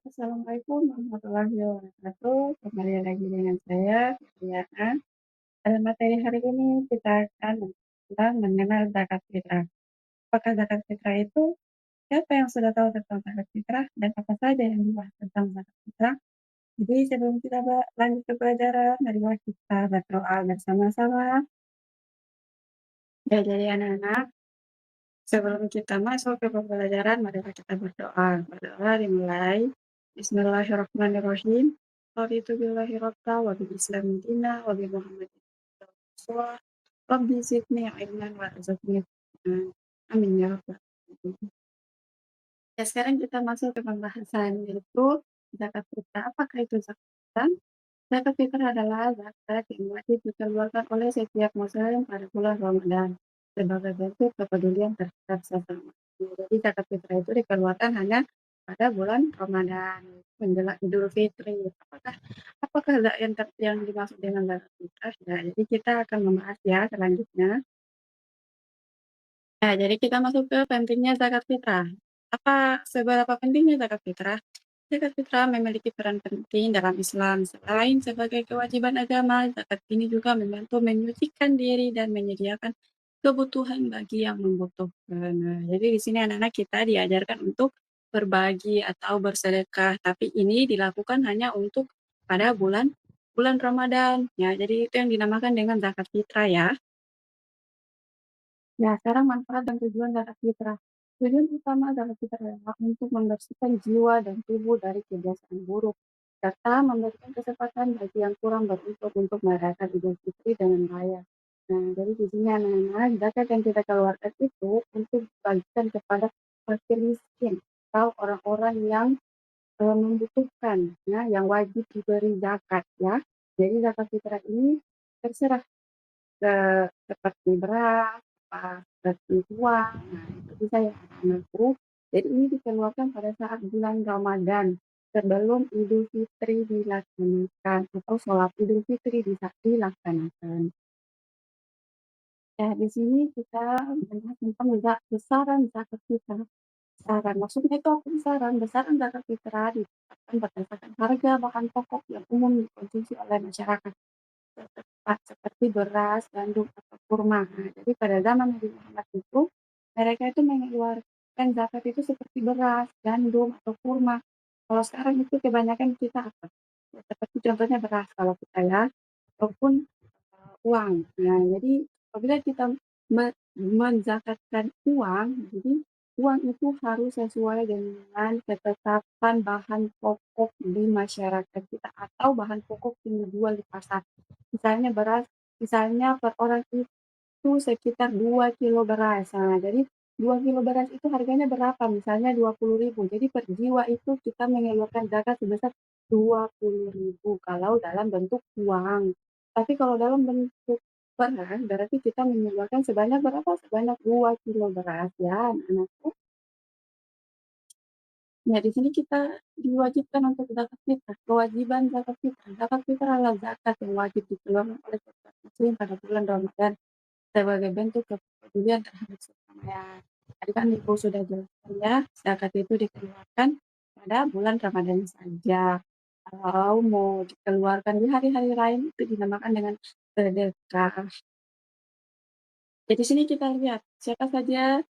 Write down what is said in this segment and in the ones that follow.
Assalamualaikum warahmatullahi wabarakatuh. Kembali lagi dengan saya, Fitriana. Pada materi hari ini kita akan tentang mengenal zakat fitrah. Apakah zakat fitrah itu? Siapa yang sudah tahu tentang zakat fitrah dan apa saja yang dibahas tentang zakat fitrah? Jadi sebelum kita lanjut ke pelajaran, marilah kita berdoa bersama-sama. Ya, jadi anak-anak, sebelum kita masuk ke pembelajaran, marilah kita berdoa. Berdoa dimulai. Bismillahirrahmanirrahim. Raditu billahi rabba wa bil islami dina wa bi Muhammadin rasulullah. Rabbi zidni ilman warzuqni fahman. Amin ya rabbal alamin. Ya, sekarang kita masuk ke pembahasan yaitu zakat fitrah. Apakah itu zakat fitrah? Zakat fitrah adalah zakat yang wajib dikeluarkan oleh setiap muslim pada bulan Ramadan sebagai bentuk kepedulian terhadap sesama. Jadi zakat fitrah itu dikeluarkan hanya pada bulan Ramadan menjelang Idul Fitri. Apakah yang dimaksud dengan zakat fitrah? Ya, jadi kita akan membahas ya selanjutnya. Nah, jadi kita masuk ke pentingnya zakat fitrah. Seberapa pentingnya zakat fitrah? Zakat fitrah memiliki peran penting dalam Islam. Selain sebagai kewajiban agama, zakat ini juga membantu menyucikan diri dan menyediakan kebutuhan bagi yang membutuhkan. Nah, jadi di sini anak-anak kita diajarkan untuk berbagi atau bersedekah, tapi ini dilakukan hanya untuk pada bulan bulan Ramadan. Ya, jadi itu yang dinamakan dengan zakat fitrah ya. Nah, sekarang manfaat dan tujuan zakat fitrah. Tujuan utama zakat fitrah adalah untuk membersihkan jiwa dan tubuh dari kebiasaan buruk, serta memberikan kesempatan bagi yang kurang beruntung untuk merayakan Idul Fitri dengan layak. Nah, jadi di sini anak-anak, zakat yang kita keluarkan itu untuk dibagikan kepada fakir miskin atau orang-orang yang membutuhkan, ya, yang wajib diberi zakat, ya. Jadi zakat fitrah ini terserah seperti beras, seperti uang, nah itu bisa ya anak-anakku. Jadi ini dikeluarkan pada saat bulan Ramadan sebelum Idul Fitri dilaksanakan atau sholat Idul Fitri dilaksanakan. Ya, di sini kita membahas tentang besaran zakat fitrah. Besaran, maksudnya itu apa besaran? Besaran zakat fitrah ditetapkan berdasarkan harga bahan pokok yang umum dikonsumsi oleh masyarakat seperti beras, gandum, atau kurma. Nah, jadi pada zaman Nabi Muhammad itu, mereka itu mengeluarkan zakat itu seperti beras, gandum, atau kurma. Kalau sekarang itu kebanyakan kita apa? Ya, seperti contohnya beras kalau kita ya, ataupun uang. Nah, jadi apabila kita menzakatkan uang, jadi uang itu harus sesuai dengan ketetapan bahan pokok di masyarakat kita atau bahan pokok yang dijual di pasar. Misalnya beras, misalnya per orang itu sekitar 2 kilo beras. Nah, jadi 2 kilo beras itu harganya berapa? Misalnya 20.000. Jadi per jiwa itu kita mengeluarkan zakat sebesar 20.000 kalau dalam bentuk uang. Tapi kalau dalam bentuk beras, berarti kita mengeluarkan sebanyak berapa? Sebanyak 2 kilo beras ya, anak-anakku. Ya, di sini kita diwajibkan untuk zakat fitrah. Kewajiban zakat fitrah. Zakat fitrah adalah zakat yang wajib dikeluarkan oleh setiap muslim pada bulan Ramadan sebagai bentuk kepedulian terhadap sesama. Ya, tadi kan Ibu sudah jelaskan ya, zakat itu dikeluarkan pada bulan Ramadan saja. Kalau mau dikeluarkan di hari-hari lain itu dinamakan dengan sedekah. Jadi sini kita lihat siapa saja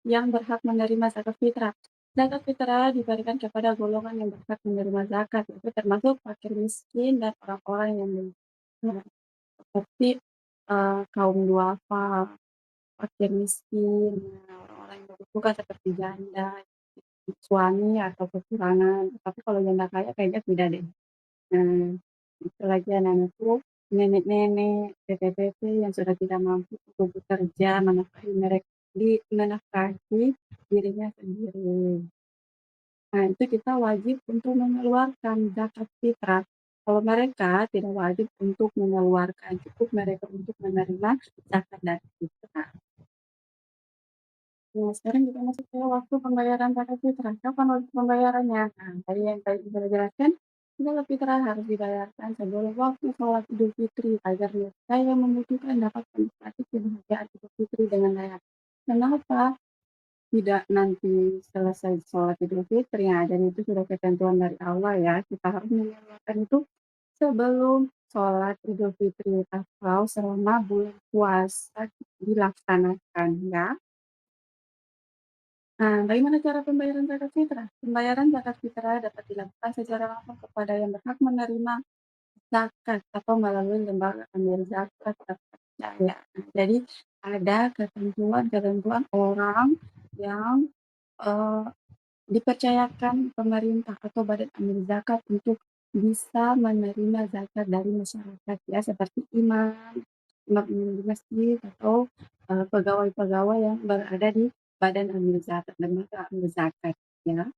yang berhak menerima zakat fitrah. Zakat fitrah diberikan kepada golongan yang berhak menerima zakat, yaitu termasuk fakir miskin dan orang-orang yang seperti kaum duafa, fakir miskin, orang-orang yang berbuka seperti janda, suami atau kekurangan. Tapi kalau janda kaya kayaknya tidak deh. Nah, itu lagi anak-anakku, nenek-nenek, tete-tete yang sudah tidak mampu untuk bekerja, menafkahi dirinya sendiri. Nah, itu kita wajib untuk mengeluarkan zakat fitrah. Kalau mereka tidak wajib untuk mengeluarkan, cukup mereka untuk menerima zakat dari fitrah. Nah, sekarang kita masuk ke waktu pembayaran zakat fitrah. Kapan waktu pembayarannya? Nah, tadi yang tadi sudah jelaskan, zakat fitrah harus dibayarkan sebelum waktu sholat Idul Fitri agar mereka yang membutuhkan dapat menikmati kebahagiaan Idul Fitri dengan layak. Kenapa? tidak nanti selesai sholat Idul Fitri, ya dan itu sudah ketentuan dari Allah ya, kita harus mengerjakan itu sebelum sholat Idul Fitri atau selama bulan puasa dilaksanakan ya. Nah, bagaimana cara pembayaran zakat fitrah? Pembayaran zakat fitrah dapat dilakukan secara langsung kepada yang berhak menerima zakat atau melalui lembaga amil zakat terpercaya. Nah, jadi ada ketentuan-ketentuan orang yang eh, dipercayakan pemerintah atau badan amil zakat untuk bisa menerima zakat dari masyarakat ya, seperti imam-imam di masjid atau pegawai-pegawai yang berada di badan amil zakat, lembaga amil zakat ya.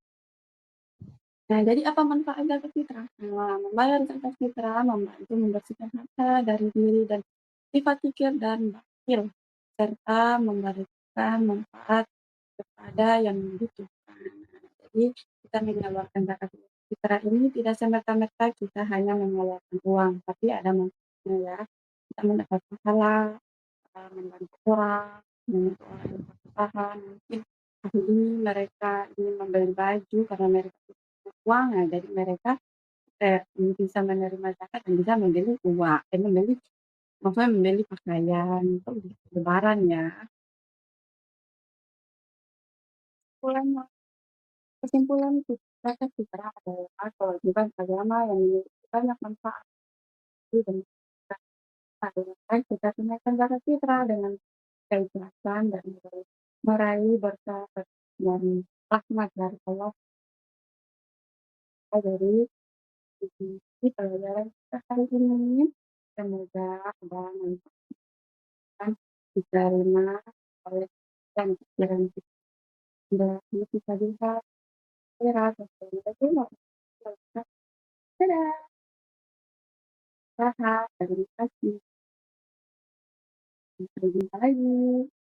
Nah, jadi apa manfaat zakat fitrah? Nah, membayar zakat fitrah membantu membersihkan harta dari diri dan sifat pikir dan batil, serta memberikan manfaat kepada yang membutuhkan. Jadi, kita mengeluarkan zakat fitrah ini tidak semata-mata kita hanya mengeluarkan uang, tapi ada manfaatnya ya. Kita mendapat pahala, membantu orang, membantu orang yang kesusahan. Mungkin hari ini mereka ingin membeli baju karena mereka punya uang, nah jadi mereka bisa menerima zakat dan bisa membeli uang, maksudnya membeli pakaian untuk lebaran ya. Kesimpulannya, kesimpulan zakat fitrah adalah kewajiban agama yang memiliki banyak manfaat dan dengan kita tunaikan zakat fitrah dengan keikhlasan dan meraih berkah dan rahmat dari Allah dari sisi pelajaran kita hari ini. Semoga ada manfaat diterima oleh dan pikiran kita. Dan kita bisa istirahat dan dadah, sehat, terima kasih. Sampai jumpa lagi.